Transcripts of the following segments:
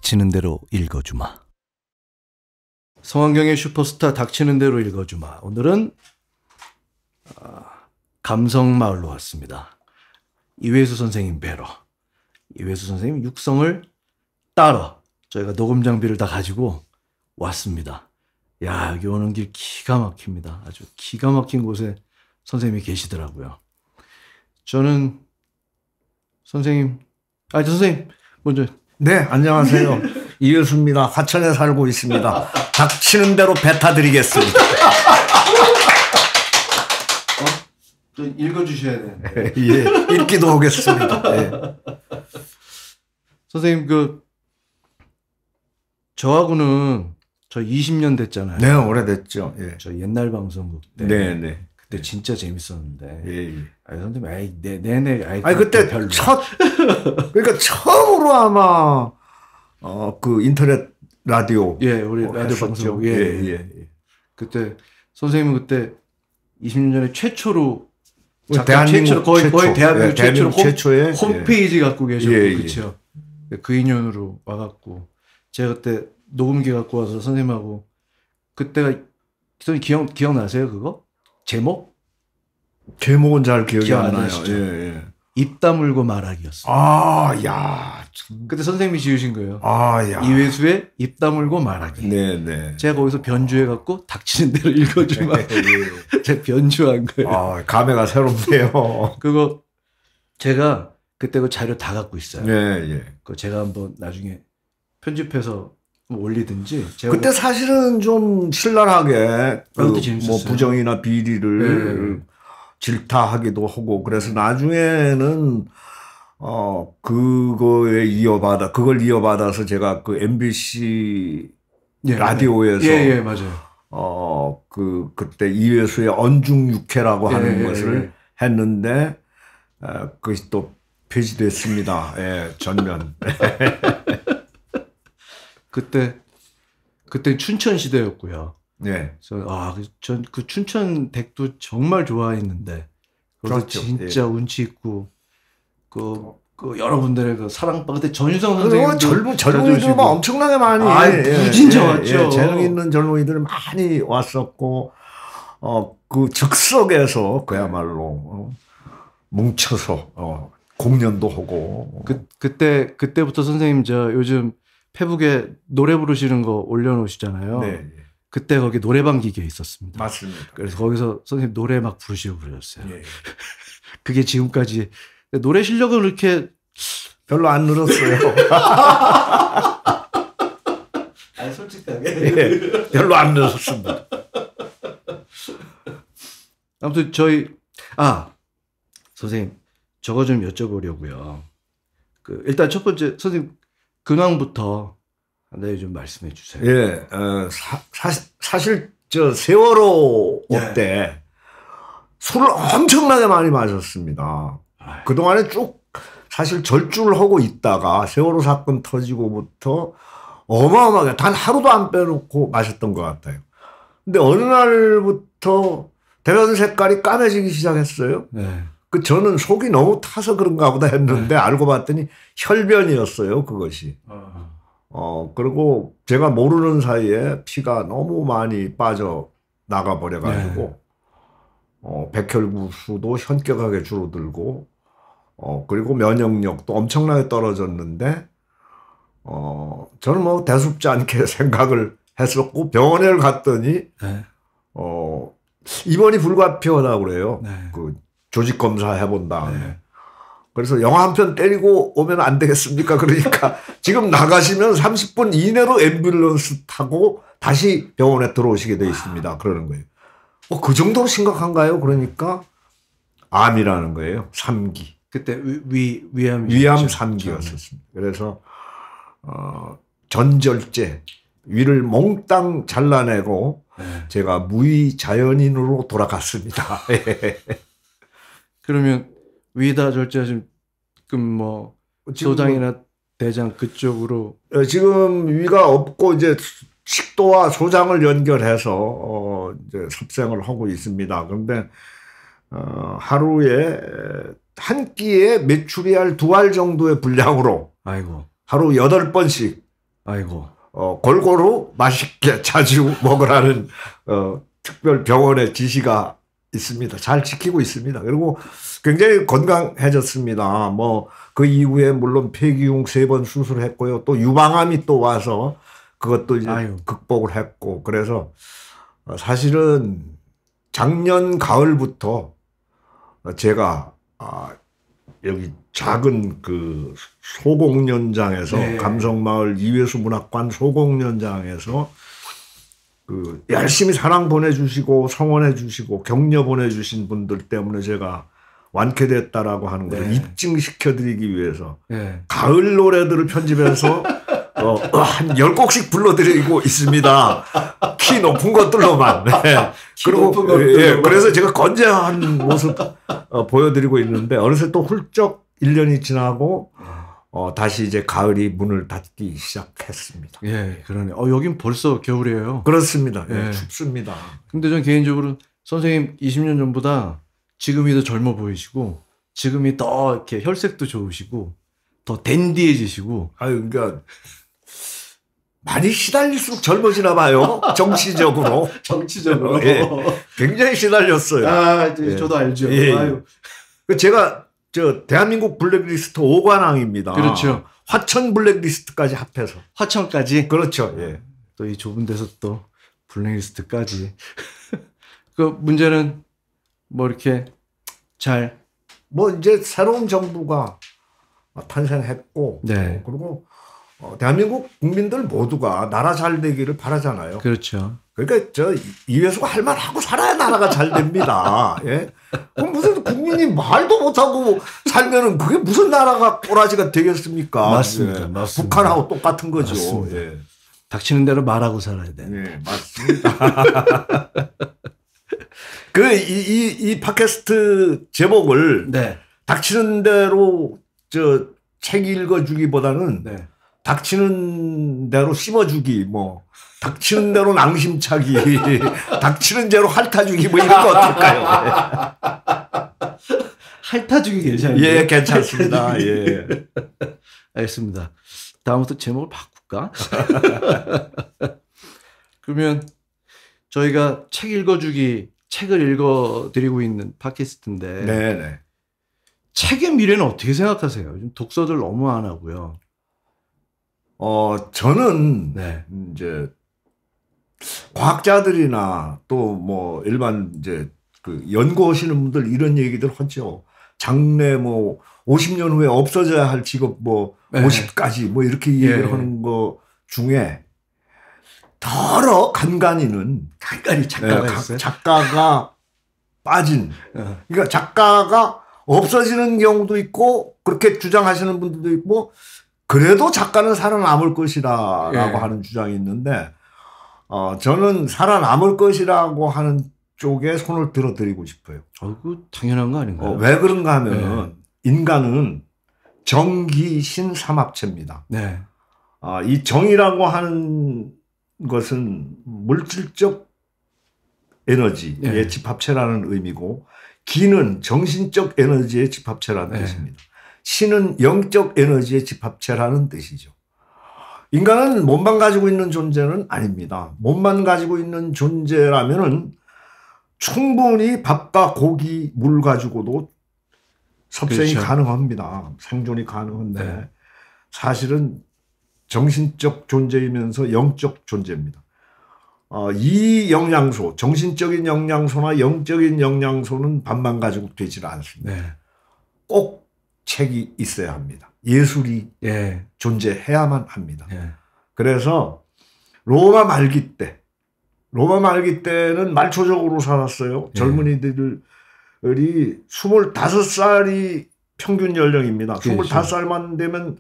닥치는 대로 읽어주마. 성환경의 슈퍼스타 닥치는 대로 읽어주마. 오늘은 감성마을로 왔습니다. 이회수 선생님 뵈러. 이회수 선생님 육성을 따러 저희가 녹음 장비를 다 가지고 왔습니다. 야, 여기 오는 길 기가 막힙니다. 아주 기가 막힌 곳에 선생님이 계시더라고요. 저는 선생님 먼저. 네, 안녕하세요. 이회수입니다. 화천에 살고 있습니다. 닥치는 대로 뱉어드리겠습니다. 좀 읽어주셔야 되는데. 예, 읽기도 하겠습니다. 예. 선생님, 저하고는 저 20년 됐잖아요. 네, 오래됐죠. 예. 저 옛날 방송국 때. 네. 그때 진짜 재밌었는데. 예. 선생님, 내내. 그때 별로. 그러니까 처음으로 아마, 그 인터넷 라디오. 예, 우리 라디오 방송. 예. 그때, 선생님은 그때 20년 전에 최초로, 대한민국 거의 대한민국 최초의 홈페이지 갖고 계셨고, 예. 그쵸. 그 인연으로 와갖고, 제가 그때 녹음기 갖고 와서 선생님하고, 그때가, 선생님 기억나세요, 그거? 제목은 잘 기억이 안 나요. 나시죠? 예. 입 다물고 말하기였어요. 야. 그때 선생님이 지으신 거예요. 야. 이회수의 입 다물고 말하기. 네. 제가 거기서 변주해갖고 닥치는 대로 읽어주면 제가 변주한 거예요. 감회가 새롭네요. 그거 제가 그때 그 자료 다 갖고 있어요. 예. 그거 제가 한번 나중에 편집해서 올리든지. 그때 사실은 좀 신랄하게 재밌었어요. 부정이나 비리를 질타하기도 하고 그래서 나중에는 그걸 이어받아서 제가 그 MBC 라디오에서 맞아요. 그때 이회수의 언중육해라고 하는 것을 했는데 그것이 또 폐지됐습니다. 예, 전면. 그때 춘천 시대였고요. 네. 전 그 춘천 댁도 정말 좋아했는데, 그래서 그렇죠. 진짜 운치 있고, 여러분들의 그 사랑방, 그때 전유성 선생님도 젊은이들 막 엄청나게 많이. 진짜 왔죠. 재능 있는 젊은이들 많이 왔었고, 그 즉석에서 그야말로 뭉쳐서 공연도 하고. 그때부터 선생님 요즘 페북에 노래 부르시는 거 올려놓으시잖아요. 네. 그때 거기 노래방 기계 있었습니다. 맞습니다. 그래서 거기서 선생님 노래 막 부르시고 그러셨어요. 예. 그게 지금까지 노래 실력은 그렇게 별로 안 늘었어요. 아니 솔직하게 별로 안 늘었습니다. 아무튼 선생님 저거 좀 여쭤보려고요. 일단 첫 번째 선생님 근황부터 좀 말씀해 주세요. 예, 사실 세월호 때 술을 엄청나게 많이 마셨습니다. 그동안에 쭉 사실 절주를 하고 있다가 세월호 사건 터지고부터 어마어마하게 단 하루도 안 빼놓고 마셨던 것 같아요. 근데 어느 날부터 대변 색깔이 까매지기 시작했어요. 네. 저는 속이 너무 타서 그런가 보다 했는데 알고 봤더니 혈변이었어요, 그것이. 그리고 제가 모르는 사이에 피가 너무 많이 빠져 나가 버려가지고, 백혈구수도 현격하게 줄어들고, 그리고 면역력도 엄청나게 떨어졌는데, 저는 뭐 대수롭지 않게 생각을 했었고, 병원에 갔더니, 입원이 불가피하다고 그래요. 조직검사 해본 다음에. 그래서 영화 한 편 때리고 오면 안 되겠습니까? 그러니까 지금 나가시면 30분 이내로 앰뷸런스 타고 다시 병원에 들어오시게 돼 있습니다. 그러는 거예요. 그 정도로 심각한가요? 그러니까 암이라는 거예요. 3기. 그때 위암 3기였었습니다. 그래서 전절제 위를 몽땅 잘라내고 제가 무위자연인으로 돌아갔습니다. 그러면 위다 절제하신 소장이나 대장 그쪽으로 지금 위가 없고 이제 식도와 소장을 연결해서 이제 섭생을 하고 있습니다. 그런데 하루에 한 끼에 메추리알 2알 정도의 분량으로 아이고 하루 8번씩 아이고. 골고루 맛있게 자주 먹으라는 특별 병원의 지시가 있습니다. 잘 지키고 있습니다. 그리고 굉장히 건강해졌습니다. 뭐 그 이후에 물론 폐기흉 3번 수술했고요. 또 유방암이 또 와서 그것도 이제 극복을 했고, 그래서 사실은 작년 가을부터 제가 여기 작은 그 소공연장에서 네. 감성마을 이회수 문학관 소공연장에서 그 열심히 사랑 보내주시고 성원해 주시고 격려 보내주신 분들 때문에 제가 완쾌됐다라고 하는 것을 네. 입증시켜드리기 위해서 네. 가을 노래들을 편집해서 한 10곡씩 불러드리고 있습니다. 키 높은 것들로만. 네. 그리고 예, 그래서 제가 건재한 모습 보여드리고 있는데 어느새 또 훌쩍 1년이 지나고 다시 이제 가을이 문을 닫기 시작했습니다. 예, 그러네. 여긴 벌써 겨울이에요. 그렇습니다. 예, 춥습니다. 근데 전 개인적으로 선생님 20년 전보다 지금이 더 젊어 보이시고 지금이 더 이렇게 혈색도 좋으시고 더 댄디해지시고. 아유, 그러니까 많이 시달릴수록 젊어지나 봐요. 정치적으로. 정치적으로. 예, 굉장히 시달렸어요. 저도 알죠. 예. 아유. 제가 대한민국 블랙리스트 5관왕입니다. 그렇죠. 화천 블랙리스트까지 합해서. 화천까지? 그렇죠. 예. 또 이 좁은 데서 또 블랙리스트까지. 그 문제는 뭐 이렇게 잘. 뭐 이제 새로운 정부가 탄생했고. 네. 그리고 대한민국 국민들 모두가 나라 잘 되기를 바라잖아요. 그렇죠. 그러니까 이회수가 할 말 하고 살아야 나라가 잘 됩니다. 예. 그럼 무슨 국민이 말도 못하고 살면은 그게 무슨 나라가 꼬라지가 되겠습니까? 맞습니다. 예. 맞습니다. 북한하고 똑같은 거죠. 맞습니다. 예. 닥치는 대로 말하고 살아야 돼. 예, 맞습니다. 이 팟캐스트 제목을 네. 닥치는 대로 책 읽어주기보다는 네. 닥치는 대로 씹어주기, 뭐, 닥치는 대로 낭심차기, 닥치는 대로 핥아주기, 뭐, 이런 거 어떨까요? 핥아주기 괜찮은데? 예, 괜찮습니다. 예. 알겠습니다. 다음부터 제목을 바꿀까? 그러면 저희가 책 읽어주기, 책을 읽어드리고 있는 팟캐스트인데. 네네. 책의 미래는 어떻게 생각하세요? 요즘 독서들 너무 안 하고요. 저는 네. 이제 과학자들이나 또 뭐 일반 이제 그 연구하시는 분들 이런 얘기들 하죠. 장래 뭐 50년 후에 없어져야 할 직업 뭐 네. 50까지 뭐 이렇게 얘기를 하는 거 중에 더러 간간이는 작가가 있어요? 작가가 빠진. 그러니까 작가가 없어지는 경우도 있고 그렇게 주장하시는 분들도 있고 그래도 작가는 살아남을 것이라고 하는 주장이 있는데 저는 살아남을 것이라고 하는 쪽에 손을 들어드리고 싶어요. 그 당연한 거 아닌가요? 왜 그런가 하면 인간은 정기신 삼합체입니다. 네. 이 정이라고 하는 것은 물질적 에너지의 집합체라는 의미고 기는 정신적 에너지의 집합체라는 뜻입니다. 신은 영적 에너지의 집합체라는 뜻이죠. 인간은 몸만 가지고 있는 존재는 아닙니다. 몸만 가지고 있는 존재라면은 충분히 밥과 고기, 물 가지고도 섭생이 그렇죠. 가능합니다. 생존이 가능한데 사실은 정신적 존재이면서 영적 존재입니다. 이 영양소, 정신적인 영양소나 영적인 영양소는 밥만 가지고 되질 않습니다. 꼭 책이 있어야 합니다. 예술이 존재해야만 합니다. 그래서 로마 말기 때는 말초적으로 살았어요. 젊은이들이 25살이 평균 연령입니다. 그렇죠. 25살만 되면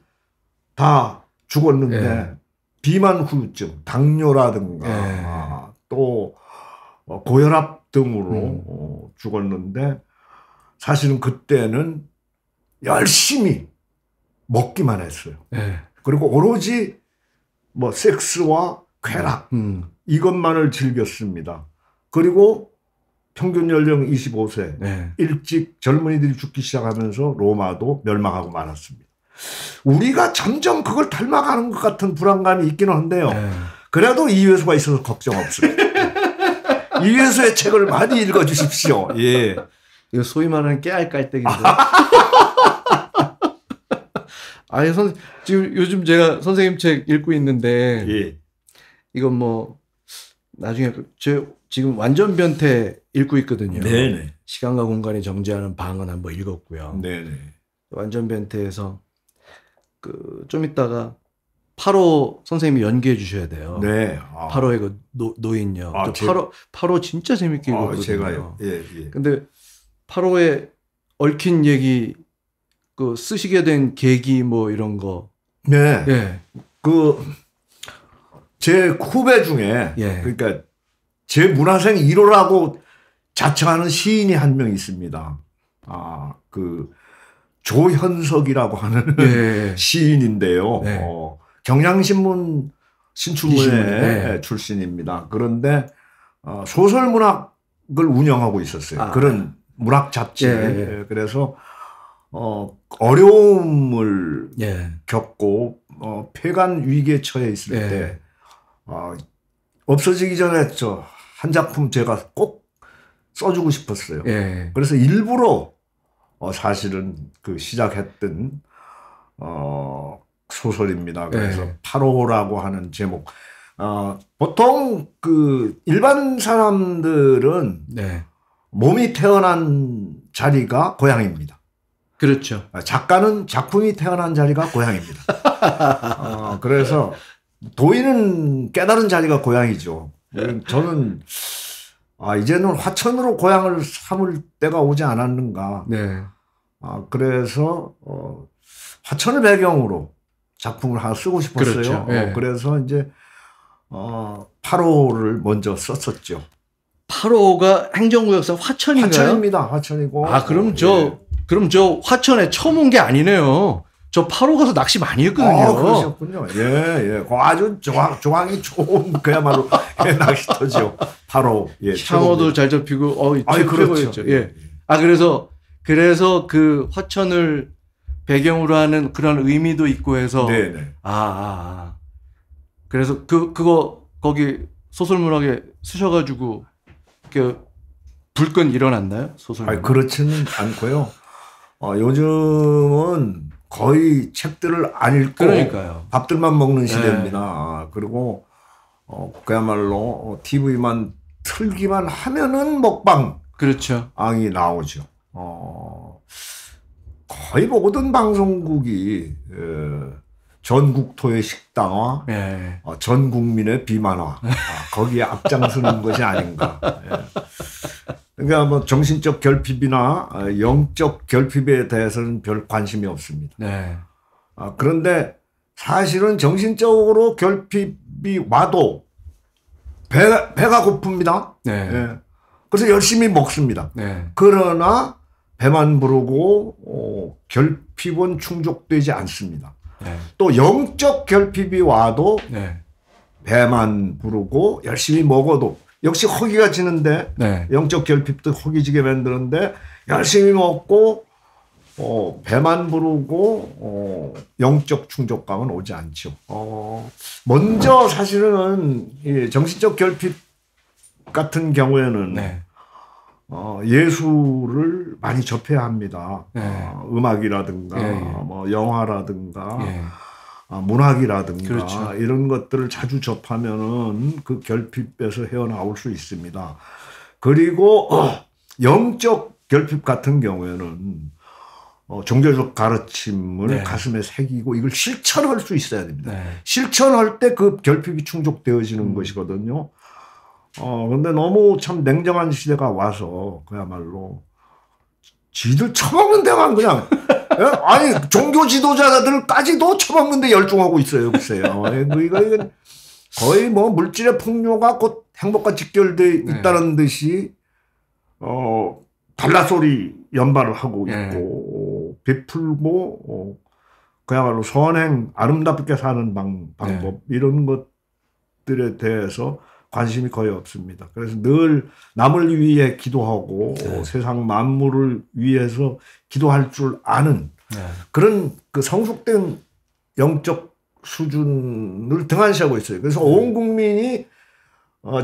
다 죽었는데 비만 후유증, 당뇨라든가 또 고혈압 등으로 죽었는데 사실은 그때는 열심히 먹기만 했어요. 그리고 오로지 뭐 섹스와 쾌락 이것만을 즐겼습니다. 그리고 평균 연령 25세 일찍 젊은이들이 죽기 시작하면서 로마도 멸망하고 말았습니다. 우리가 점점 그걸 닮아가는 것 같은 불안감이 있기는 한데요. 네. 그래도 이회수가 있어서 걱정 없습니다. 이회수의 책을 많이 읽어주십시오. 예. 이거 소위 말하는 깨알 깔때기인데. 아니, 지금 요즘 제가 선생님 책 읽고 있는데, 예. 이건 뭐, 나중에, 지금 완전 변태 읽고 있거든요. 네네. 시간과 공간이 정지하는 방은 한번 읽었고요. 네네. 완전 변태에서, 좀 이따가 8호 선생님이 연기해 주셔야 돼요. 네. 8호의 그 노인역. 8호 진짜 재밌게 읽었거든요. 제가요. 예, 예. 근데 8호에 얽힌 얘기, 쓰시게 된 계기 뭐 이런 거. 네. 예. 제 후배 중에, 예. 그러니까 제 문화생 1호라고 자청하는 시인이 한 명 있습니다. 조현석이라고 하는 예. 시인인데요. 네. 경향신문 신춘문예 출신입니다. 그런데 소설 문학을 운영하고 있었어요. 그런 문학 잡지. 예. 그래서 어려움을 예. 겪고 폐간 위기에 처해 있을 예. 때 없어지기 전에 한 작품 제가 꼭 써주고 싶었어요. 예. 그래서 일부러 사실은 시작했던 소설입니다. 그래서 예. 8호라고 하는 제목. 보통 일반 사람들은 네. 몸이 태어난 자리가 고향입니다. 그렇죠. 작가는 작품이 태어난 자리가 고향입니다. 그래서 도인은 깨달은 자리가 고향이죠. 저는 이제는 화천으로 고향을 삼을 때가 오지 않았는가. 네. 그래서 화천을 배경으로 작품을 하나 쓰고 싶었어요. 그렇죠. 예. 그래서 이제 8호를 먼저 썼었죠. 8호가 행정구역사 화천인가요? 화천입니다. 화천이고. 그럼 저 화천에 처음 온 게 아니네요. 저 8호 가서 낚시 많이 했거든요. 그러셨군요. 예. 아주 조항이 좋은 그야말로 낚시터죠. 8호. 예. 상어도 잘 잡히고, 그렇죠. 예. 그래서 그 화천을 배경으로 하는 그런 의미도 있고 해서. 네네. 그래서 그거 거기 소설문학에 쓰셔가지고 불건 일어났나요? 소설문학? 그렇지는 않고요. 요즘은 거의 책들을 안 읽고 그러니까요. 밥들만 먹는 시대입니다. 그리고 그야말로 TV만 틀기만 하면은 먹방. 그렇죠. 이 나오죠. 거의 모든 방송국이 전국토의 식당화, 전 국민의 비만화, 거기에 앞장서는 것이 아닌가. 그러니까 뭐 정신적 결핍이나 영적 결핍에 대해서는 별 관심이 없습니다. 네. 그런데 사실은 정신적으로 결핍이 와도 배가 고픕니다. 네. 그래서 열심히 먹습니다. 네. 그러나 배만 부르고 결핍은 충족되지 않습니다. 네. 또 영적 결핍이 와도 네. 배만 부르고 열심히 먹어도 역시 허기가 지는데 네. 영적 결핍도 허기지게 만드는데 열심히 먹고 배만 부르고 영적 충족감은 오지 않죠. 먼저 사실은 이 정신적 결핍 같은 경우에는 네. 예술을 많이 접해야 합니다. 네. 음악이라든가 뭐 영화라든가 문학이라든가 그렇죠. 이런 것들을 자주 접하면은 그 결핍에서 헤어나올 수 있습니다. 그리고 영적 결핍 같은 경우에는 종교적 가르침을 가슴에 새기고 이걸 실천할 수 있어야 됩니다. 실천할 때 그 결핍이 충족되어지는 것이거든요. 근데 너무 참 냉정한 시대가 와서 그야말로 지들 처먹는 데만 그냥 아니 종교 지도자들까지도 처먹는 데 열중하고 있어요. 글쎄요. 이건 거의 뭐 물질의 풍요가 곧 행복과 직결돼 있다는 듯이 발라소리 연발을 하고 있고 베풀고 그야말로 선행 아름답게 사는 방법 이런 것들에 대해서 관심이 거의 없습니다. 그래서 늘 남을 위해 기도하고 세상 만물을 위해서 기도할 줄 아는 그런 그 성숙된 영적 수준을 등한시하고 있어요. 그래서 온 국민이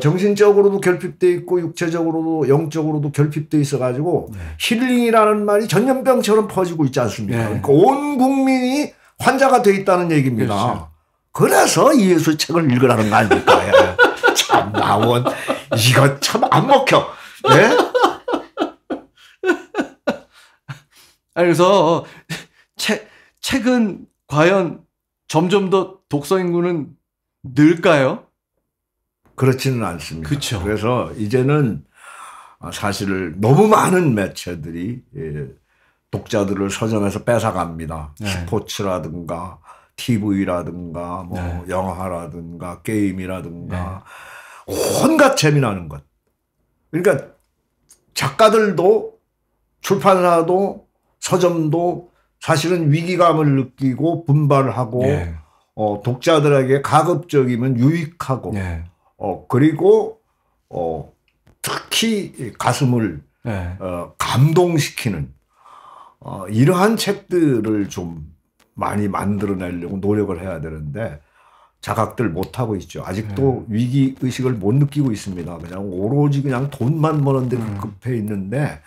정신적으로도 결핍돼 있고 육체적으로도 영적으로도 결핍돼 있어가지고 힐링이라는 말이 전염병처럼 퍼지고 있지 않습니까? 그러니까 온 국민이 환자가 돼 있다는 얘기입니다. 그렇죠. 그래서 예수 책을 읽으라는 거 아닙니까? 참 나원 이거 참 안 먹혀. 네? 그래서 책은 과연 점점 더 독서 인구는 늘까요? 그렇지는 않습니다. 그쵸. 그래서 이제는 사실 너무 많은 매체들이 독자들을 서점에서 뺏어갑니다. 스포츠라든가 TV라든가 뭐 영화라든가 게임이라든가 온갖 재미나는 것. 그러니까 작가들도 출판사도 서점도 사실은 위기감을 느끼고 분발하고 독자들에게 가급적이면 유익하고 그리고 특히 가슴을 감동시키는 이러한 책들을 좀 많이 만들어내려고 노력을 해야 되는데 자각들 못하고 있죠. 아직도 위기의식을 못 느끼고 있습니다. 그냥 오로지 그냥 돈만 버는데 급해 있는데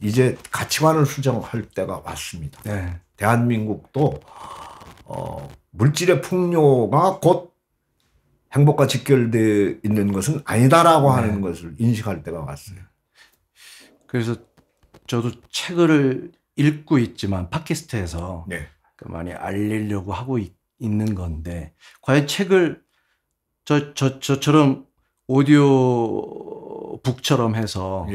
이제 가치관을 수정할 때가 왔습니다. 대한민국도 물질의 풍요가 곧 행복과 직결되어 있는 것은 아니다라고 하는 것을 인식할 때가 왔어요. 그래서 저도 책을 읽고 있지만 팟캐스트에서 많이 알리려고 하고 있는 건데 과연 책을 저처럼 오디오 북처럼 해서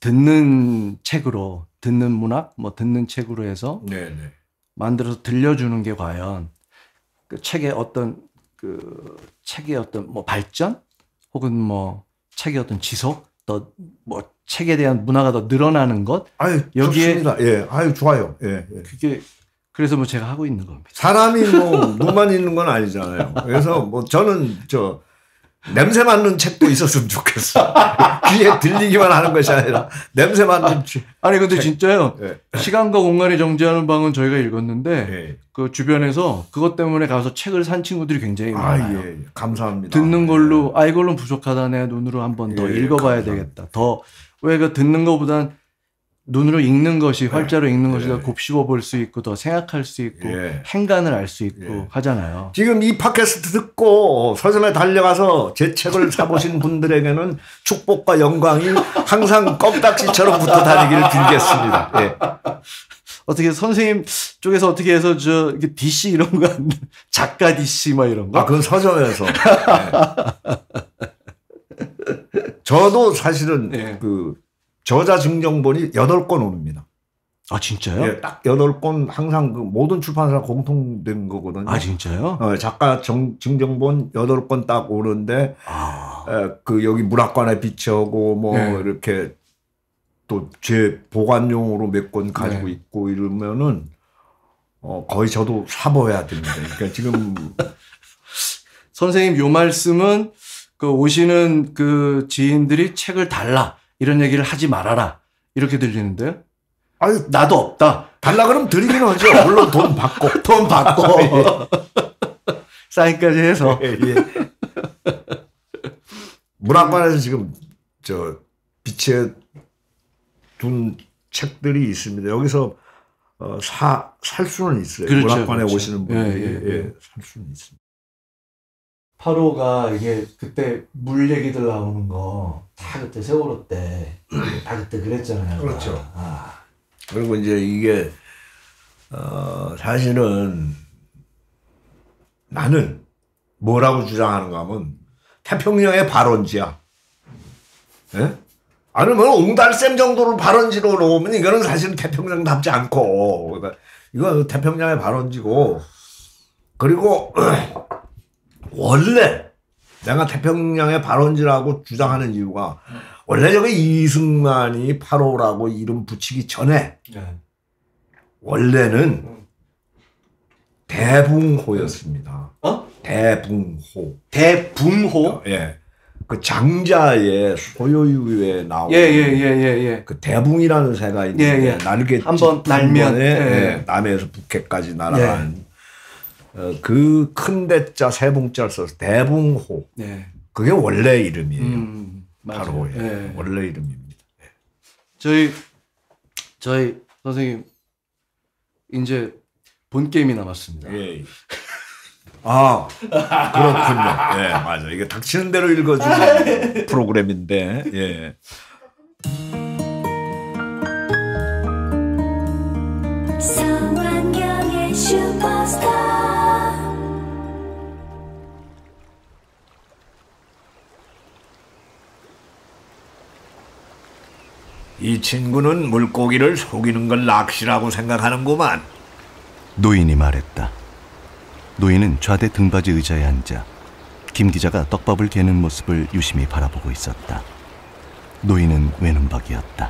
듣는 책으로 듣는 문학 뭐 듣는 책으로 해서 만들어서 들려주는 게 과연 그 책의 어떤 뭐 발전 혹은 뭐 책의 어떤 지속 또 뭐 책에 대한 문화가 더 늘어나는 것 여기에 좋습니다. 좋아요. 그게 그래서 뭐 제가 하고 있는 겁니다. 사람이 뭐 눈만 있는 건 아니잖아요. 그래서 뭐 저는 냄새 맡는 책도 있었으면 좋겠어. 귀에 들리기만 하는 것이 아니라 냄새 맡는 책. 아니 근데 진짜요. 시간과 공간이 정지하는 방은 저희가 읽었는데 그 주변에서 그것 때문에 가서 책을 산 친구들이 굉장히 많아요. 감사합니다. 듣는 걸로 이걸로는 부족하다. 내 눈으로 한번 더 읽어봐야 되겠다. 왜 그 듣는 것보단 눈으로 읽는 것이 활자로 읽는 것이 더 곱씹어 볼 수 있고 더 생각할 수 있고 행간을 알 수 있고 하잖아요. 지금 이 팟캐스트 듣고 서점에 달려가서 제 책을 사보신 분들에게는 축복과 영광이 항상 껌딱지처럼 붙어 다니기를 빌겠습니다. 어떻게 선생님 쪽에서 어떻게 해서 이렇게 DC 이런 거 작가 DC 막 이런 거? 그건 서점에서. 저도 사실은 그 저자 증정본이 8권 옵니다. 아, 진짜요? 딱 8권 항상 그 모든 출판사 공통된 거거든요. 아, 진짜요? 작가 증정본 8권 딱 오는데, 그 여기 문학관에 비치하고 뭐 이렇게 또 제 보관용으로 몇 권 가지고 있고 이러면은, 거의 저도 사보야 됩니다. 그러니까 지금. 선생님 요 말씀은 그 오시는 그 지인들이 책을 달라. 이런 얘기를 하지 말아라. 이렇게 들리는데요? 나도 없다. 달라 그러면 드리긴 하죠. 물론 돈 받고. 돈 받고. 사인까지 해서. 문학관에서 지금 비치해 둔 책들이 있습니다. 여기서 살 수는 있어요. 그렇죠, 문학관에 그렇죠. 오시는 분들이 살 수는 있습니다. 8호가 이게 그때 물 얘기들 나오는 거 다 그때 세월호 때 다 그때 그랬잖아요. 그렇죠. 그리고 이제 이게 사실은 나는 뭐라고 주장하는가 하면 태평양의 발원지야. 아니 뭐 옹달샘 정도로 발원지로 놓으면 이거는 사실은 태평양답지 않고 그러니까 이건 태평양의 발원지고 그리고 원래 내가 태평양의 발원지라고 주장하는 이유가 원래 저게 이승만이 8호라고 이름 붙이기 전에 원래는 대붕호였습니다. 대붕호. 대붕호? 그 장자의 소요유에 나오는 그 대붕이라는 새가 있는데 날개 한번 날면 남해에서 북해까지 날아가는 그 큰 대자 세붕자를 써서 대붕호. 그게 원래 이름이에요. 바로 원래 이름입니다. 저희 선생님 이제 본 게임이 남았습니다. 아, 그렇군요. 맞아. 이게 닥치는 대로 읽어주는 프로그램인데, 성완경의 슈퍼스타. 이 친구는 물고기를 속이는 걸 낚시라고 생각하는구만. 노인이 말했다. 노인은 좌대 등받이 의자에 앉아 김 기자가 떡밥을 개는 모습을 유심히 바라보고 있었다. 노인은 외눈박이었다.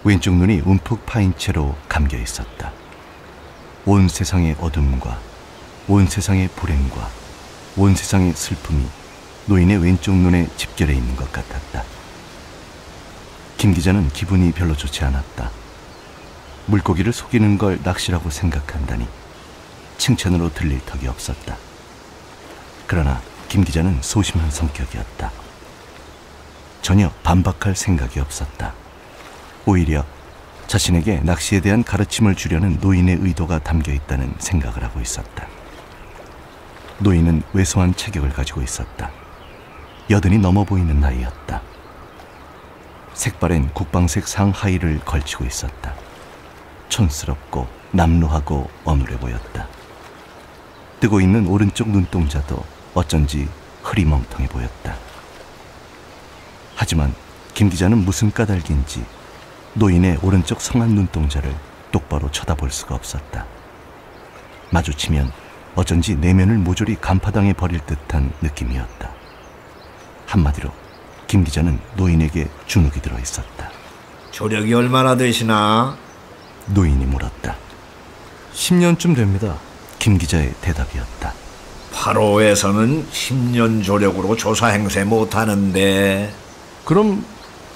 왼쪽 눈이 움푹 파인 채로 감겨 있었다. 온 세상의 어둠과 온 세상의 불행과 온 세상의 슬픔이 노인의 왼쪽 눈에 집결해 있는 것 같았다. 김 기자는 기분이 별로 좋지 않았다. 물고기를 속이는 걸 낚시라고 생각한다니 칭찬으로 들릴 턱이 없었다. 그러나 김 기자는 소심한 성격이었다. 전혀 반박할 생각이 없었다. 오히려 자신에게 낚시에 대한 가르침을 주려는 노인의 의도가 담겨 있다는 생각을 하고 있었다. 노인은 왜소한 체격을 가지고 있었다. 80이 넘어 보이는 나이였다. 색바랜 국방색 상하의를 걸치고 있었다. 촌스럽고 남루하고 어눌해 보였다. 뜨고 있는 오른쪽 눈동자도 어쩐지 흐리멍텅해 보였다. 하지만 김 기자는 무슨 까닭인지 노인의 오른쪽 성한 눈동자를 똑바로 쳐다볼 수가 없었다. 마주치면 어쩐지 내면을 모조리 간파당해 버릴 듯한 느낌이었다. 한마디로 김 기자는 노인에게 주눅이 들어 있었다. 조력이 얼마나 되시나? 노인이 물었다. 10년쯤 됩니다. 김 기자의 대답이었다. 8호에서는 10년 조력으로 조사 행세 못하는데. 그럼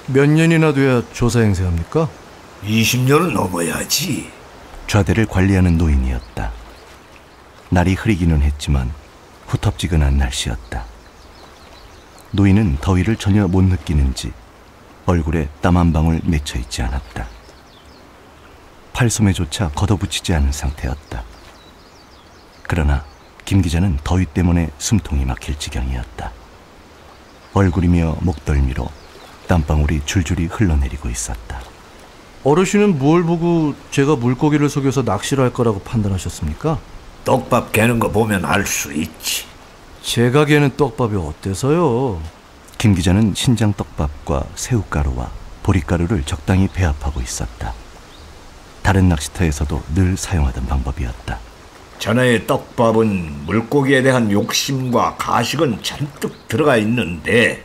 몇 년이나 돼야 조사 행세합니까? 20년은 넘어야지. 좌대를 관리하는 노인이었다. 날이 흐리기는 했지만 후텁지근한 날씨였다. 노인은 더위를 전혀 못 느끼는지 얼굴에 땀 한 방울 맺혀 있지 않았다. 팔소매조차 걷어붙이지 않은 상태였다. 그러나 김 기자는 더위 때문에 숨통이 막힐 지경이었다. 얼굴이며 목덜미로 땀방울이 줄줄이 흘러내리고 있었다. 어르신은 뭘 보고 제가 물고기를 속여서 낚시를 할 거라고 판단하셨습니까? 떡밥 개는 거 보면 알 수 있지. 제가 개는 떡밥이 어때서요? 김 기자는 신장 떡밥과 새우가루와 보리가루를 적당히 배합하고 있었다. 다른 낚시터에서도 늘 사용하던 방법이었다. 전에 떡밥은 물고기에 대한 욕심과 가식은 잔뜩 들어가 있는데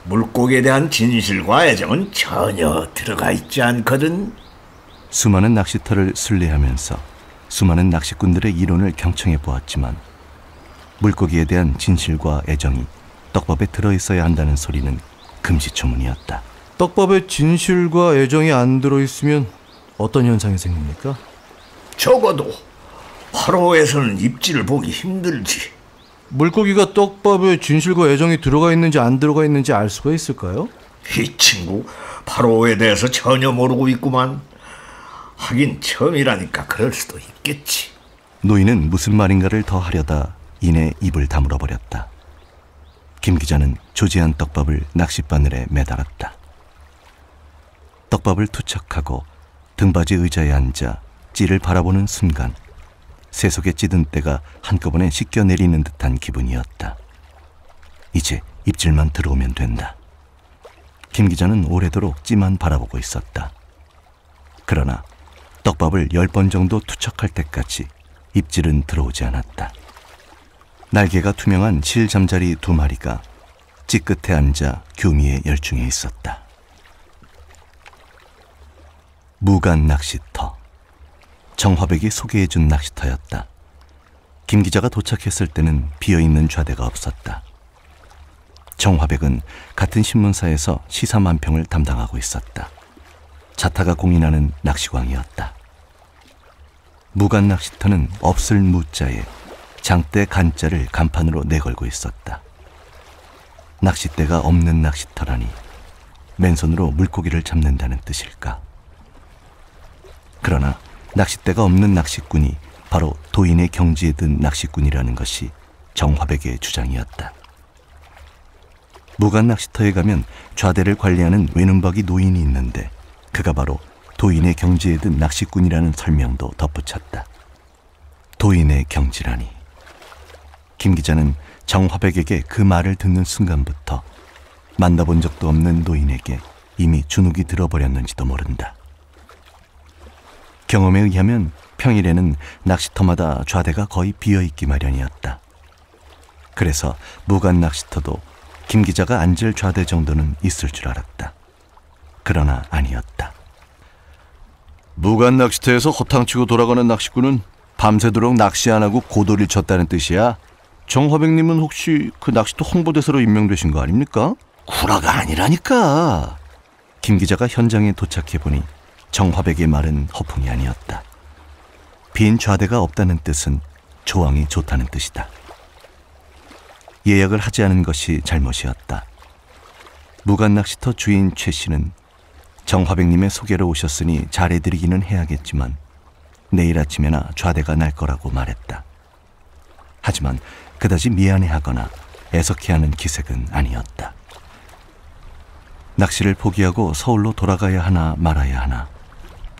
물고기에 대한 진실과 애정은 전혀 들어가 있지 않거든. 수많은 낚시터를 순례하면서 수많은 낚시꾼들의 이론을 경청해 보았지만 물고기에 대한 진실과 애정이 떡밥에 들어있어야 한다는 소리는 금시초문이었다. 떡밥에 진실과 애정이 안 들어있으면 어떤 현상이 생깁니까? 적어도 8호에서는 입질을 보기 힘들지. 물고기가 떡밥에 진실과 애정이 들어가 있는지 안 들어가 있는지 알 수가 있을까요? 이 친구 8호에 대해서 전혀 모르고 있구만. 하긴 처음이라니까 그럴 수도 있겠지. 노인은 무슨 말인가를 더 하려다 이내 입을 다물어 버렸다. 김 기자는 조지한 떡밥을 낚싯바늘에 매달았다. 떡밥을 투척하고 등받이 의자에 앉아 찌를 바라보는 순간 새 속에 찌든 때가 한꺼번에 씻겨내리는 듯한 기분이었다. 이제 입질만 들어오면 된다. 김 기자는 오래도록 찌만 바라보고 있었다. 그러나 떡밥을 10번 정도 투척할 때까지 입질은 들어오지 않았다. 날개가 투명한 실잠자리 2마리가 찌 끝에 앉아 교미에 열중해 있었다. 무간 낚시터. 정화백이 소개해준 낚시터였다. 김 기자가 도착했을 때는 비어있는 좌대가 없었다. 정화백은 같은 신문사에서 시사만평을 담당하고 있었다. 자타가 공인하는 낚시광이었다. 무간 낚시터는 없을 무자에 장대 간자를 간판으로 내걸고 있었다. 낚싯대가 없는 낚시터라니 맨손으로 물고기를 잡는다는 뜻일까? 그러나 낚싯대가 없는 낚시꾼이 바로 도인의 경지에 든 낚시꾼이라는 것이 정화백의 주장이었다. 무간 낚시터에 가면 좌대를 관리하는 외눈박이 노인이 있는데 그가 바로 도인의 경지에 든 낚시꾼이라는 설명도 덧붙였다. 도인의 경지라니. 김 기자는 정화백에게 그 말을 듣는 순간부터 만나본 적도 없는 노인에게 이미 주눅이 들어버렸는지도 모른다. 경험에 의하면 평일에는 낚시터마다 좌대가 거의 비어있기 마련이었다. 그래서 무간 낚시터도 김 기자가 앉을 좌대 정도는 있을 줄 알았다. 그러나 아니었다. 무간 낚시터에서 허탕치고 돌아가는 낚시꾼은 밤새도록 낚시 안 하고 고도리를 쳤다는 뜻이야. 정화백님은 혹시 그 낚시터 홍보대사로 임명되신 거 아닙니까? 구라가 아니라니까. 김 기자가 현장에 도착해보니 정화백의 말은 허풍이 아니었다. 빈 좌대가 없다는 뜻은 조항이 좋다는 뜻이다. 예약을 하지 않은 것이 잘못이었다. 무간 낚시터 주인 최 씨는 정화백님의 소개로 오셨으니 잘해드리기는 해야겠지만 내일 아침에나 좌대가 날 거라고 말했다. 하지만 그다지 미안해하거나 애석해하는 기색은 아니었다. 낚시를 포기하고 서울로 돌아가야 하나 말아야 하나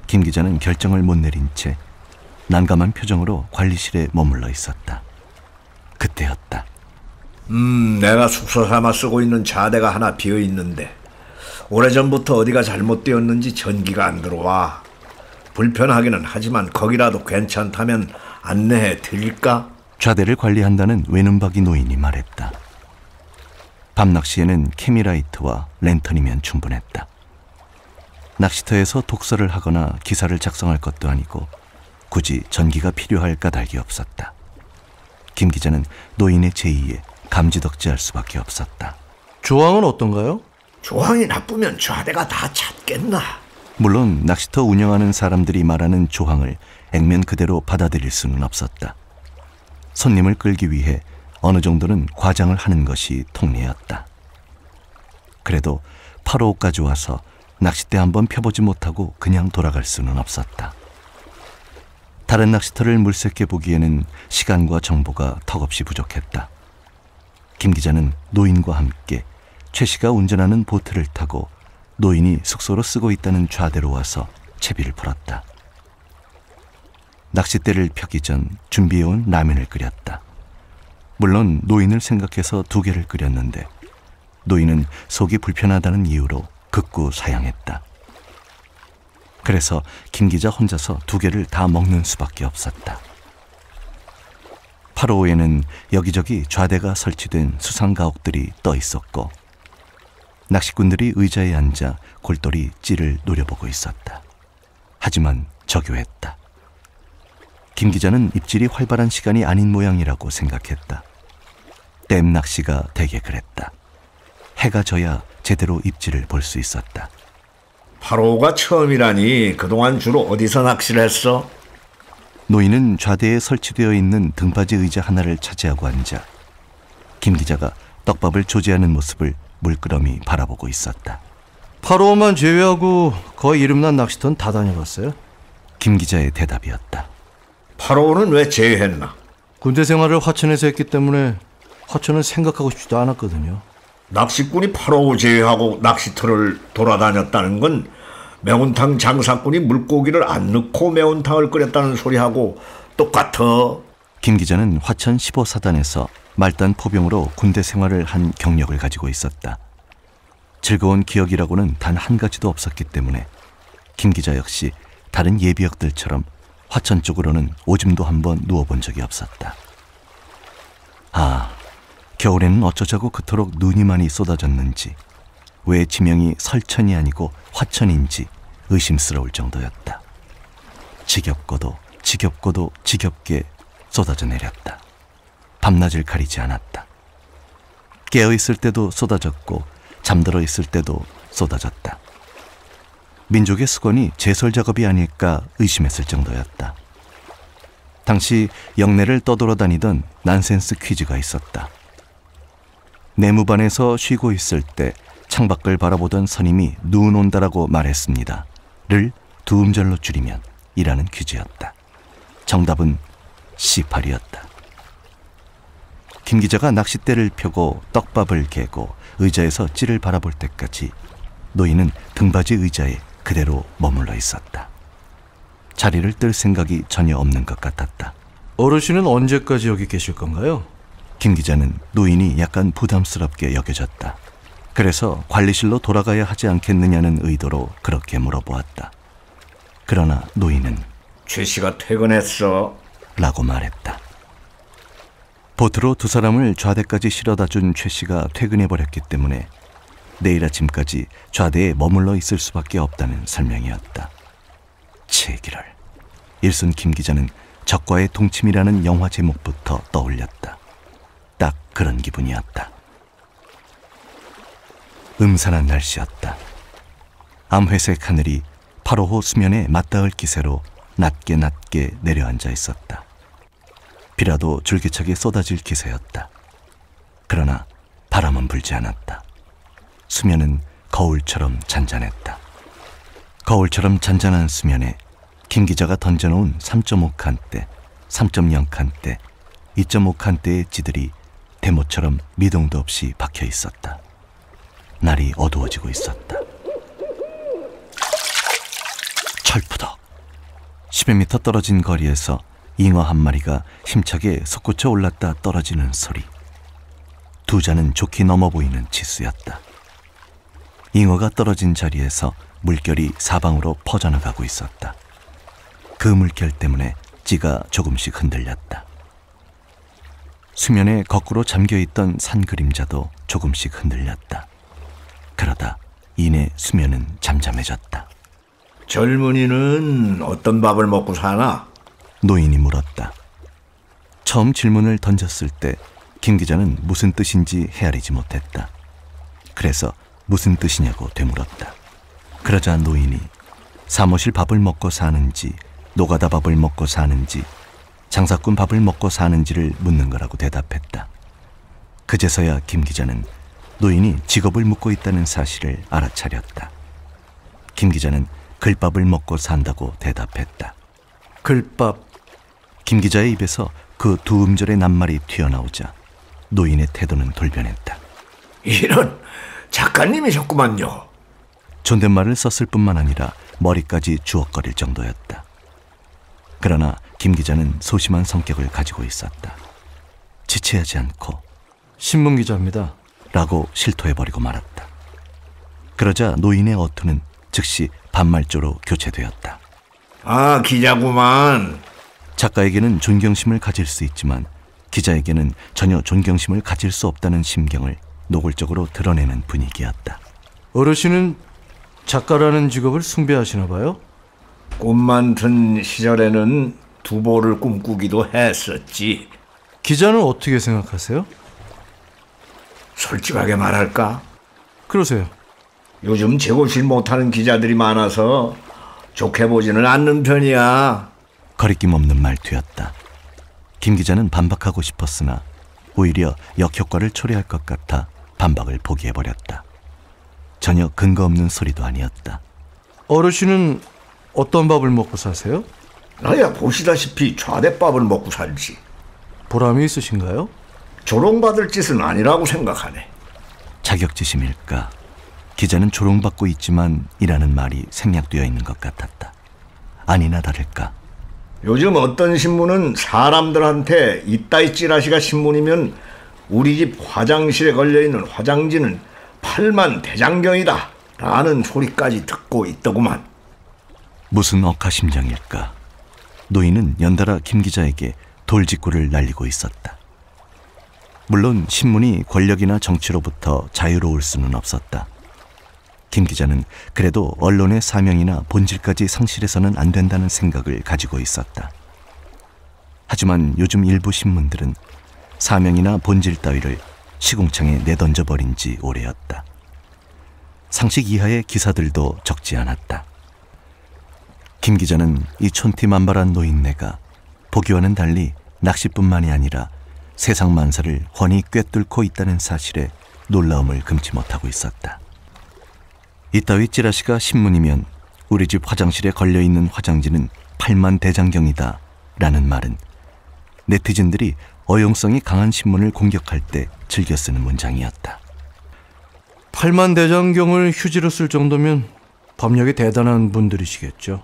김 기자는 결정을 못 내린 채 난감한 표정으로 관리실에 머물러 있었다. 그때였다. 내가 숙소 삼아 쓰고 있는 좌대가 하나 비어있는데 오래전부터 어디가 잘못되었는지 전기가 안 들어와. 불편하기는 하지만 거기라도 괜찮다면 안내해 드릴까? 좌대를 관리한다는 외눈박이 노인이 말했다. 밤낚시에는 캐미라이트와 랜턴이면 충분했다. 낚시터에서 독서를 하거나 기사를 작성할 것도 아니고 굳이 전기가 필요할 까닭이 없었다. 김 기자는 노인의 제의에 감지덕지할 수밖에 없었다. 조항은 어떤가요? 조항이 나쁘면 좌대가 다 찾겠나? 물론 낚시터 운영하는 사람들이 말하는 조항을 액면 그대로 받아들일 수는 없었다. 손님을 끌기 위해 어느 정도는 과장을 하는 것이 통례였다. 그래도 8호까지 와서 낚싯대 한번 펴보지 못하고 그냥 돌아갈 수는 없었다. 다른 낚시터를 물색해 보기에는 시간과 정보가 턱없이 부족했다. 김 기자는 노인과 함께 최 씨가 운전하는 보트를 타고 노인이 숙소로 쓰고 있다는 좌대로 와서 채비를 풀었다. 낚싯대를 펴기 전 준비해온 라면을 끓였다. 물론 노인을 생각해서 2개를 끓였는데 노인은 속이 불편하다는 이유로 극구 사양했다. 그래서 김 기자 혼자서 2개를 다 먹는 수밖에 없었다. 8호에는 여기저기 좌대가 설치된 수상가옥들이 떠 있었고 낚시꾼들이 의자에 앉아 골똘히 찌를 노려보고 있었다. 하지만 저교했다. 김 기자는 입질이 활발한 시간이 아닌 모양이라고 생각했다. 댐 낚시가 대개 그랬다. 해가 져야 제대로 입질을 볼 수 있었다. 8호가 처음이라니 그동안 주로 어디서 낚시를 했어? 노인은 좌대에 설치되어 있는 등받이 의자 하나를 차지하고 앉아 김 기자가 떡밥을 조지하는 모습을 물끄러미 바라보고 있었다. 8호만 제외하고 거의 이름난 낚시터는 다 다녀봤어요. 김 기자의 대답이었다. 8호는 왜 제외했나? 군대 생활을 화천에서 했기 때문에 화천은 생각하고 싶지도 않았거든요. 낚시꾼이 8호 제외하고 낚시터를 돌아다녔다는 건 매운탕 장사꾼이 물고기를 안 넣고 매운탕을 끓였다는 소리하고 똑같아. 김 기자는 화천 15사단에서 말단 포병으로 군대 생활을 한 경력을 가지고 있었다. 즐거운 기억이라고는 단 한 가지도 없었기 때문에 김 기자 역시 다른 예비역들처럼 화천 쪽으로는 오줌도 한번 누워본 적이 없었다. 겨울에는 어쩌자고 그토록 눈이 많이 쏟아졌는지 왜 지명이 설천이 아니고 화천인지 의심스러울 정도였다. 지겹고도 지겹게 쏟아져 내렸다. 밤낮을 가리지 않았다. 깨어있을 때도 쏟아졌고 잠들어 있을 때도 쏟아졌다. 민족의 수건이 제설 작업이 아닐까 의심했을 정도였다. 당시 영내를 떠돌아다니던 난센스 퀴즈가 있었다. 내무반에서 쉬고 있을 때 창밖을 바라보던 선임이 눈 온다라고 말했습니다. 를 두 음절로 줄이면 이라는 퀴즈였다. 정답은 C8이었다. 김 기자가 낚싯대를 펴고 떡밥을 개고 의자에서 찌를 바라볼 때까지 노인은 등받이 의자에 그대로 머물러 있었다. 자리를 뜰 생각이 전혀 없는 것 같았다. 어르신은 언제까지 여기 계실 건가요? 김 기자는 노인이 약간 부담스럽게 여겨졌다. 그래서 관리실로 돌아가야 하지 않겠느냐는 의도로 그렇게 물어보았다. 그러나 노인은 최 씨가 퇴근했어 라고 말했다. 보트로 두 사람을 좌대까지 실어다 준 최 씨가 퇴근해버렸기 때문에 내일 아침까지 좌대에 머물러 있을 수밖에 없다는 설명이었다. 체기를. 일순 김 기자는 적과의 동침이라는 영화 제목부터 떠올렸다. 딱 그런 기분이었다. 음산한 날씨였다. 암회색 하늘이 8호호 수면에 맞닿을 기세로 낮게 낮게 내려앉아 있었다. 비라도 줄기차게 쏟아질 기세였다. 그러나 바람은 불지 않았다. 수면은 거울처럼 잔잔했다. 거울처럼 잔잔한 수면에 김 기자가 던져놓은 3.5칸대, 3.0칸대, 2.5칸대의 찌들이 대모처럼 미동도 없이 박혀 있었다. 날이 어두워지고 있었다. 철푸덕. 10여 미터 떨어진 거리에서 잉어 한 마리가 힘차게 솟구쳐 올랐다 떨어지는 소리. 두 잔은 좋게 넘어 보이는 치수였다. 잉어가 떨어진 자리에서 물결이 사방으로 퍼져나가고 있었다. 그 물결 때문에 찌가 조금씩 흔들렸다. 수면에 거꾸로 잠겨있던 산 그림자도 조금씩 흔들렸다. 그러다 이내 수면은 잠잠해졌다. 젊은이는 어떤 밥을 먹고 사나? 노인이 물었다. 처음 질문을 던졌을 때 김 기자는 무슨 뜻인지 헤아리지 못했다. 그래서 무슨 뜻이냐고 되물었다. 그러자 노인이 사무실 밥을 먹고 사는지 노가다 밥을 먹고 사는지 장사꾼 밥을 먹고 사는지를 묻는 거라고 대답했다. 그제서야 김 기자는 노인이 직업을 묻고 있다는 사실을 알아차렸다. 김 기자는 글밥을 먹고 산다고 대답했다. 글밥. 김 기자의 입에서 그 두 음절의 낱말이 튀어나오자 노인의 태도는 돌변했다. 이런, 작가님이셨구만요. 존댓말을 썼을 뿐만 아니라 머리까지 주걱거릴 정도였다. 그러나 김 기자는 소심한 성격을 가지고 있었다. 지체하지 않고 신문기자입니다 라고 실토해버리고 말았다. 그러자 노인의 어투는 즉시 반말조로 교체되었다. 아, 기자구만. 작가에게는 존경심을 가질 수 있지만 기자에게는 전혀 존경심을 가질 수 없다는 심경을 노골적으로 드러내는 분위기였다. 어르신은 작가라는 직업을 숭배하시나 봐요? 꿈만 든 시절에는 두보를 꿈꾸기도 했었지. 기자는 어떻게 생각하세요? 솔직하게 말할까? 그러세요. 요즘 제고실 못하는 기자들이 많아서 좋게 보지는 않는 편이야. 거리낌 없는 말투였다. 김 기자는 반박하고 싶었으나 오히려 역효과를 초래할 것 같아 반박을 포기해버렸다. 전혀 근거 없는 소리도 아니었다. 어르신은 어떤 밥을 먹고 사세요? 나야 보시다시피 좌대밥을 먹고 살지. 보람이 있으신가요? 조롱받을 짓은 아니라고 생각하네. 자격지심일까? 기자는 조롱받고 있지만 이라는 말이 생략되어 있는 것 같았다. 아니나 다를까? 요즘 어떤 신문은 사람들한테 이따위 찌라시가 신문이면 우리 집 화장실에 걸려있는 화장지는 8만 대장경이다 라는 소리까지 듣고 있더구만. 무슨 억하심장일까? 노인은 연달아 김 기자에게 돌직구를 날리고 있었다. 물론 신문이 권력이나 정치로부터 자유로울 수는 없었다. 김 기자는 그래도 언론의 사명이나 본질까지 상실해서는 안 된다는 생각을 가지고 있었다. 하지만 요즘 일부 신문들은 사명이나 본질 따위를 시궁창에 내던져버린 지 오래였다. 상식 이하의 기사들도 적지 않았다. 김 기자는 이 촌티만발한 노인네가 보기와는 달리 낚시뿐만이 아니라 세상 만사를 훤히 꿰뚫고 있다는 사실에 놀라움을 금치 못하고 있었다. 이따위 찌라시가 신문이면 우리 집 화장실에 걸려있는 화장지는 8만 대장경이다 라는 말은 네티즌들이 어용성이 강한 신문을 공격할 때 즐겨 쓰는 문장이었다. 8만 대장경을 휴지로 쓸 정도면 법력이 대단한 분들이시겠죠.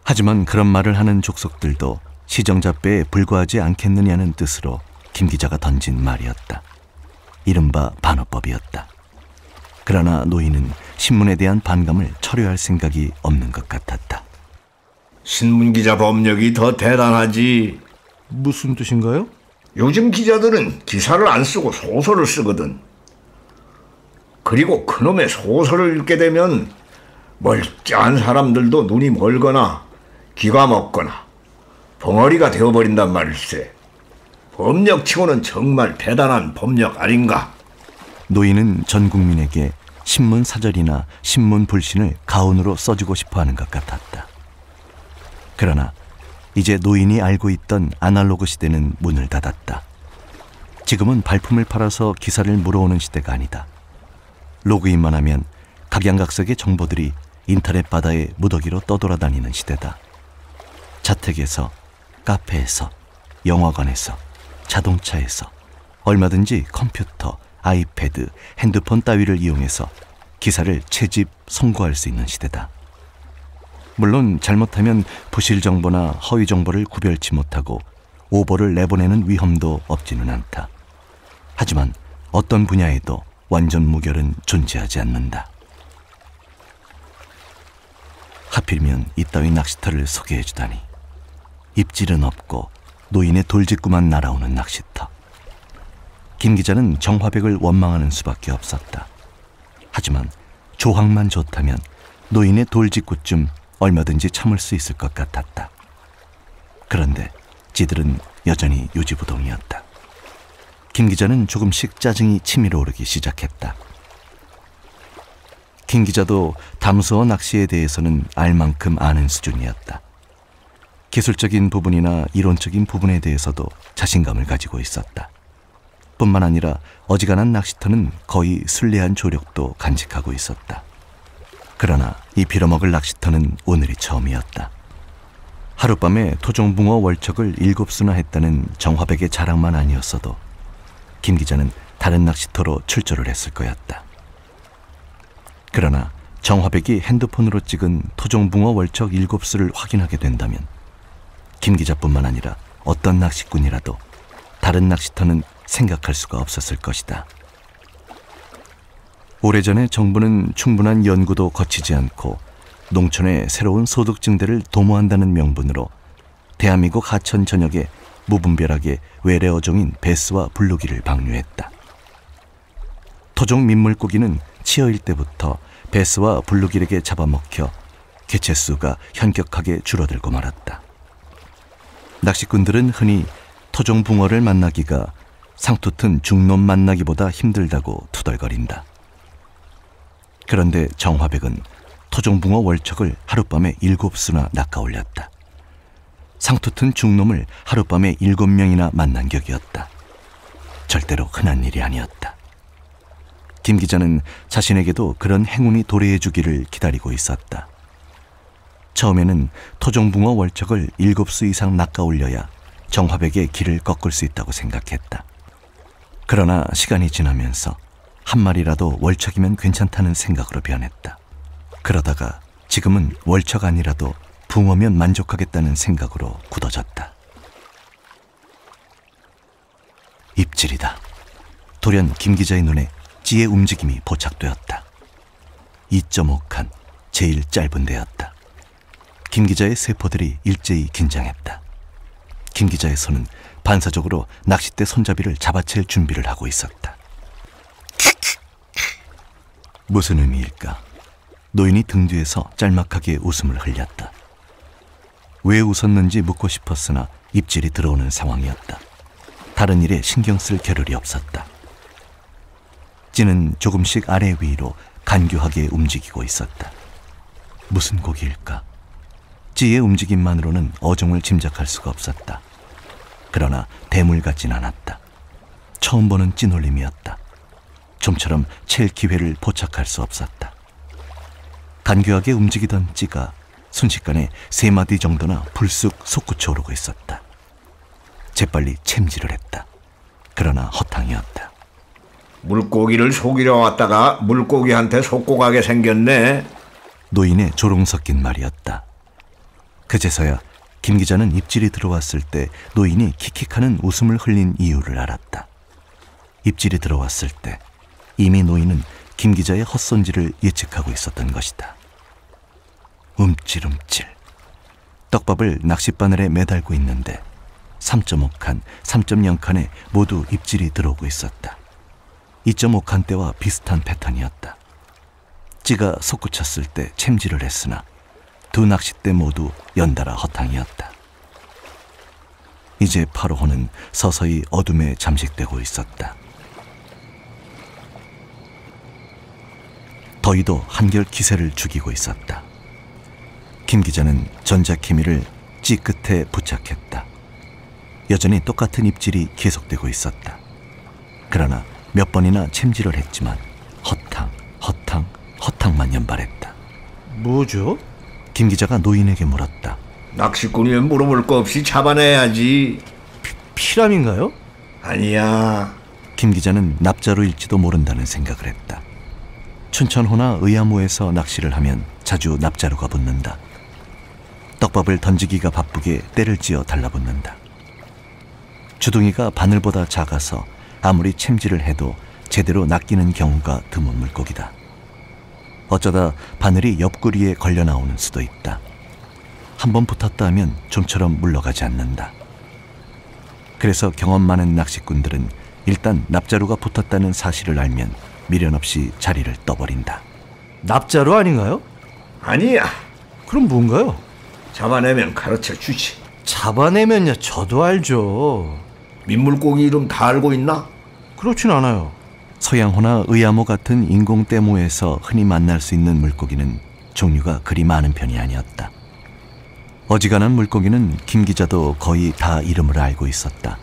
하지만 그런 말을 하는 족속들도 시정잡배에 불과하지 않겠느냐는 뜻으로 김 기자가 던진 말이었다. 이른바 반어법이었다. 그러나 노인은 신문에 대한 반감을 철회할 생각이 없는 것 같았다. 신문기자 법력이 더 대단하지. 무슨 뜻인가요? 요즘 기자들은 기사를 안 쓰고 소설을 쓰거든. 그리고 그놈의 소설을 읽게 되면 멀쩡한 사람들도 눈이 멀거나 귀가 먹거나 벙어리가 되어버린단 말일세. 법력치고는 정말 대단한 법력 아닌가? 노인은 전 국민에게 신문 사절이나 신문 불신을 가온으로 써주고 싶어하는 것 같았다. 그러나 이제 노인이 알고 있던 아날로그 시대는 문을 닫았다. 지금은 발품을 팔아서 기사를 물어오는 시대가 아니다. 로그인만 하면 각양각색의 정보들이 인터넷 바다에 무더기로 떠돌아다니는 시대다. 자택에서, 카페에서, 영화관에서, 자동차에서 얼마든지 컴퓨터, 아이패드, 핸드폰 따위를 이용해서 기사를 채집, 송고할 수 있는 시대다. 물론 잘못하면 부실 정보나 허위 정보를 구별치 못하고 오보를 내보내는 위험도 없지는 않다. 하지만 어떤 분야에도 완전 무결은 존재하지 않는다. 하필이면 이따위 낚시터를 소개해주다니. 입질은 없고 노인의 돌직구만 날아오는 낚시터. 김 기자는 정화백을 원망하는 수밖에 없었다. 하지만 조항만 좋다면 노인의 돌직구쯤 얼마든지 참을 수 있을 것 같았다. 그런데 지들은 여전히 요지부동이었다. 김 기자는 조금씩 짜증이 치밀어 오르기 시작했다. 김 기자도 담수어 낚시에 대해서는 알 만큼 아는 수준이었다. 기술적인 부분이나 이론적인 부분에 대해서도 자신감을 가지고 있었다. 뿐만 아니라 어지간한 낚시터는 거의 순례한 조력도 간직하고 있었다. 그러나 이 빌어먹을 낚시터는 오늘이 처음이었다. 하룻밤에 토종붕어 월척을 7수나 했다는 정화백의 자랑만 아니었어도 김 기자는 다른 낚시터로 출조를 했을 거였다. 그러나 정화백이 핸드폰으로 찍은 토종붕어 월척 7수를 확인하게 된다면 김 기자뿐만 아니라 어떤 낚시꾼이라도 다른 낚시터는 생각할 수가 없었을 것이다. 오래전에 정부는 충분한 연구도 거치지 않고 농촌의 새로운 소득 증대를 도모한다는 명분으로 대한민국 하천 전역에 무분별하게 외래 어종인 베스와 블루기를 방류했다. 토종 민물고기는 치어일 때부터 베스와 블루길에게 잡아먹혀 개체수가 현격하게 줄어들고 말았다. 낚시꾼들은 흔히 토종 붕어를 만나기가 상투튼 중놈 만나기보다 힘들다고 투덜거린다. 그런데 정화백은 토종붕어 월척을 하룻밤에 7수나 낚아올렸다. 상투튼 중놈을 하룻밤에 7명이나 만난 격이었다. 절대로 흔한 일이 아니었다. 김 기자는 자신에게도 그런 행운이 도래해주기를 기다리고 있었다. 처음에는 토종붕어 월척을 7수 이상 낚아올려야 정화백의 길을 꺾을 수 있다고 생각했다. 그러나 시간이 지나면서 한 마리라도 월척이면 괜찮다는 생각으로 변했다. 그러다가 지금은 월척 아니라도 붕어면 만족하겠다는 생각으로 굳어졌다. 입질이다. 돌연 김 기자의 눈에 찌의 움직임이 포착되었다. 2.5칸, 제일 짧은 데였다. 김 기자의 세포들이 일제히 긴장했다. 김 기자의 손은 반사적으로 낚싯대 손잡이를 잡아챌 준비를 하고 있었다. 무슨 의미일까? 노인이 등 뒤에서 짤막하게 웃음을 흘렸다. 왜 웃었는지 묻고 싶었으나 입질이 들어오는 상황이었다. 다른 일에 신경 쓸 겨를이 없었다. 찌는 조금씩 아래 위로 간교하게 움직이고 있었다. 무슨 고기일까? 찌의 움직임만으로는 어종을 짐작할 수가 없었다. 그러나 대물 같진 않았다. 처음 보는 찌놀림이었다. 좀처럼 챌 기회를 포착할 수 없었다. 간교하게 움직이던 찌가 순식간에 3마디 정도나 불쑥 솟구쳐 오르고 있었다. 재빨리 챔질을 했다. 그러나 허탕이었다. 물고기를 속이려 왔다가 물고기한테 속고 가게 생겼네. 노인의 조롱 섞인 말이었다. 그제서야 김 기자는 입질이 들어왔을 때 노인이 킥킥하는 웃음을 흘린 이유를 알았다. 입질이 들어왔을 때 이미 노인은 김 기자의 헛손질을 예측하고 있었던 것이다. 움찔움찔. 떡밥을 낚싯바늘에 매달고 있는데 3.5칸, 3.0칸에 모두 입질이 들어오고 있었다. 2.5칸대와 비슷한 패턴이었다. 찌가 솟구쳤을 때 챔질을 했으나 두 낚싯대 모두 연달아 허탕이었다. 이제 8호호는 서서히 어둠에 잠식되고 있었다. 더위도 한결 기세를 죽이고 있었다. 김 기자는 전자케미를 찌 끝에 부착했다. 여전히 똑같은 입질이 계속되고 있었다. 그러나 몇 번이나 챔질을 했지만 허탕만 연발했다. 뭐죠? 김 기자가 노인에게 물었다. 낚시꾼이면 물어볼 거 없이 잡아내야지. 피람인가요? 아니야. 김 기자는 납자루일지도 모른다는 생각을 했다. 춘천호나 의암호에서 낚시를 하면 자주 납자루가 붙는다. 떡밥을 던지기가 바쁘게 때를 찌어 달라붙는다. 주둥이가 바늘보다 작아서 아무리 챔질을 해도 제대로 낚이는 경우가 드문 물고기다. 어쩌다 바늘이 옆구리에 걸려 나오는 수도 있다. 한번 붙었다 하면 좀처럼 물러가지 않는다. 그래서 경험 많은 낚시꾼들은 일단 납자루가 붙었다는 사실을 알면 미련 없이 자리를 떠버린다. 납자루 아닌가요? 아니야. 그럼 뭔가요? 잡아내면 가르쳐 주지. 잡아내면요, 저도 알죠. 민물고기 이름 다 알고 있나? 그렇진 않아요. 서양호나 의암호 같은 인공떼모에서 흔히 만날 수 있는 물고기는 종류가 그리 많은 편이 아니었다. 어지간한 물고기는 김 기자도 거의 다 이름을 알고 있었다.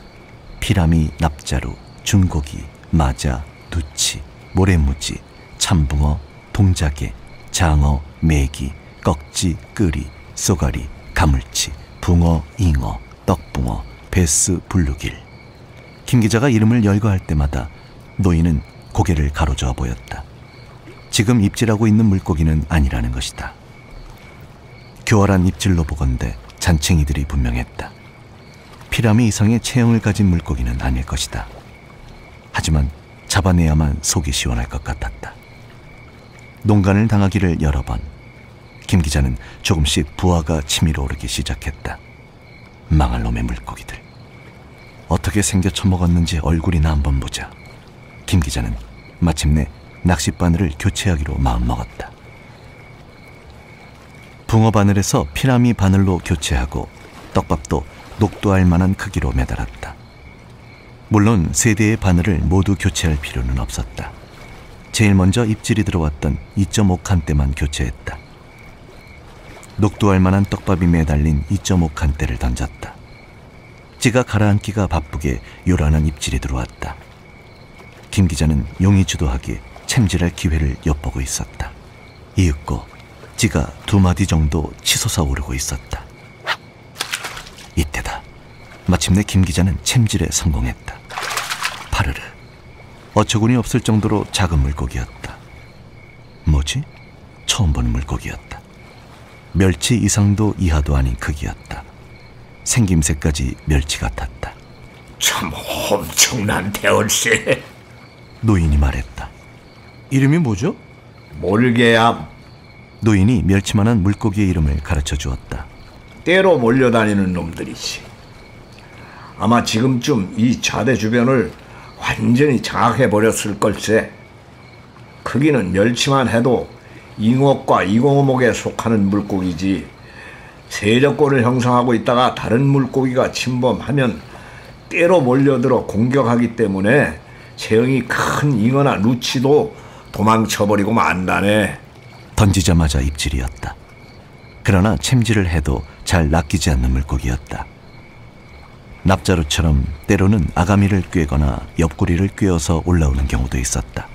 피라미, 납자루, 중고기, 마자, 누치, 모래무지, 참붕어, 동자개, 장어, 메기, 꺽지, 끄리, 쏘가리, 가물치, 붕어, 잉어, 떡붕어, 베스, 블루길. 김 기자가 이름을 열거할 때마다 노인은 고개를 가로저어 보였다. 지금 입질하고 있는 물고기는 아니라는 것이다. 교활한 입질로 보건대 잔챙이들이 분명했다. 피라미 이상의 체형을 가진 물고기는 아닐 것이다. 하지만 잡아내야만 속이 시원할 것 같았다. 농간을 당하기를 여러 번 김 기자는 조금씩 부하가 치밀어 오르기 시작했다. 망할 놈의 물고기들. 어떻게 생겨 처먹었는지 얼굴이나 한번 보자. 김 기자는 마침내 낚싯바늘을 교체하기로 마음먹었다. 붕어 바늘에서 피라미 바늘로 교체하고 떡밥도 녹두알 만한 크기로 매달았다. 물론 세 대의 바늘을 모두 교체할 필요는 없었다. 제일 먼저 입질이 들어왔던 2.5칸대만 교체했다. 녹두알 만한 떡밥이 매달린 2.5칸대를 던졌다. 찌가 가라앉기가 바쁘게 요란한 입질이 들어왔다. 김 기자는 용이 주도하기에 챔질할 기회를 엿보고 있었다. 이윽고 찌가 2마디 정도 치솟아 오르고 있었다. 이때다. 마침내 김 기자는 챔질에 성공했다. 파르르. 어처구니 없을 정도로 작은 물고기였다. 뭐지? 처음 보는 물고기였다. 멸치 이상도 이하도 아닌 크기였다. 생김새까지 멸치 같았다. 참 엄청난 대월세. 노인이 말했다. 이름이 뭐죠? 몰개암. 노인이 멸치만한 물고기의 이름을 가르쳐 주었다. 떼로 몰려다니는 놈들이지. 아마 지금쯤 이 좌대 주변을 완전히 장악해버렸을 걸세. 크기는 멸치만 해도 잉어과 이공어목에 속하는 물고기지. 세력권을 형성하고 있다가 다른 물고기가 침범하면 떼로 몰려들어 공격하기 때문에 체형이 큰 잉어나 루치도 도망쳐버리고 만다네. 던지자마자 입질이었다. 그러나 챔질을 해도 잘 낚이지 않는 물고기였다. 납자루처럼 때로는 아가미를 꿰거나 옆구리를 꿰어서 올라오는 경우도 있었다.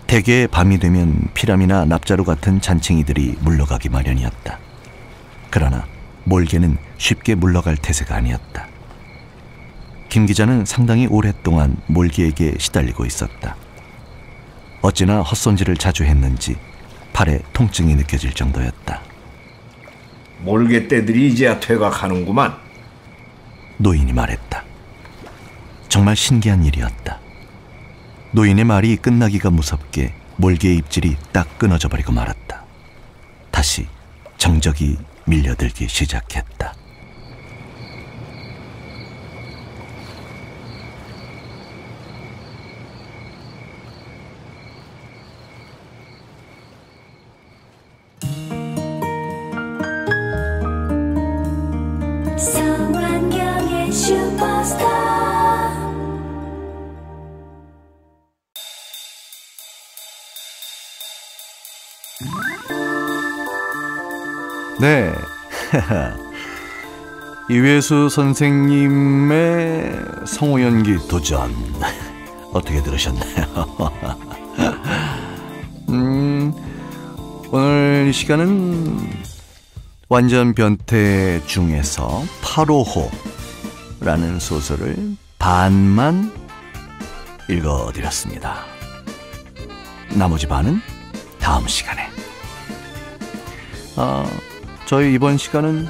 대개의 밤이 되면 피라미나 납자루 같은 잔챙이들이 물러가기 마련이었다. 그러나 몰개는 쉽게 물러갈 태세가 아니었다. 김 기자는 상당히 오랫동안 몰개에게 시달리고 있었다. 어찌나 헛손질을 자주 했는지 팔에 통증이 느껴질 정도였다. 몰개떼들이 이제야 퇴각하는구만. 노인이 말했다. 정말 신기한 일이었다. 노인의 말이 끝나기가 무섭게 몰개의 입질이 딱 끊어져 버리고 말았다. 다시 정적이 밀려들기 시작했다. 성환경의 슈퍼스타. 네. 이회수 선생님의 성우 연기 도전 어떻게 들으셨나요? 오늘 이 시간은 완전 변태 중에서 8호호라는 소설을 반만 읽어드렸습니다. 나머지 반은 다음 시간에. 저희 이번 시간은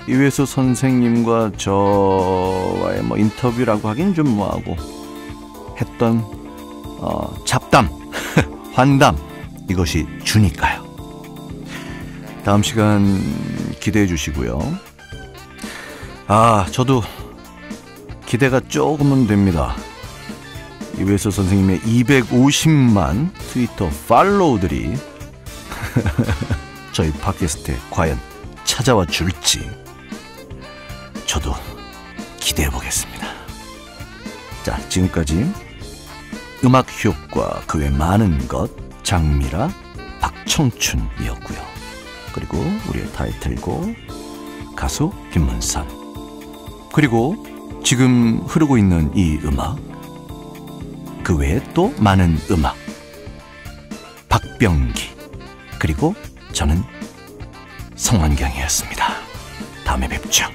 이회수 선생님과 저와의 인터뷰라고 하긴 좀 뭐하고 했던 잡담, 환담 이것이 주니까요. 다음 시간 기대해 주시고요. 저도 기대가 조금은 됩니다. 이회수 선생님의 250만 트위터 팔로우들이 저희 팟캐스트에 과연 찾아와 줄지 저도 기대해 보겠습니다. 자, 지금까지 음악 효과 그 외 많은 것 장미라 박청춘이었고요. 그리고 우리의 타이틀곡 가수 김문선, 그리고 지금 흐르고 있는 이 음악 그 외에 또 많은 음악 박병기, 그리고 저는 성환경이었습니다. 다음에 뵙죠.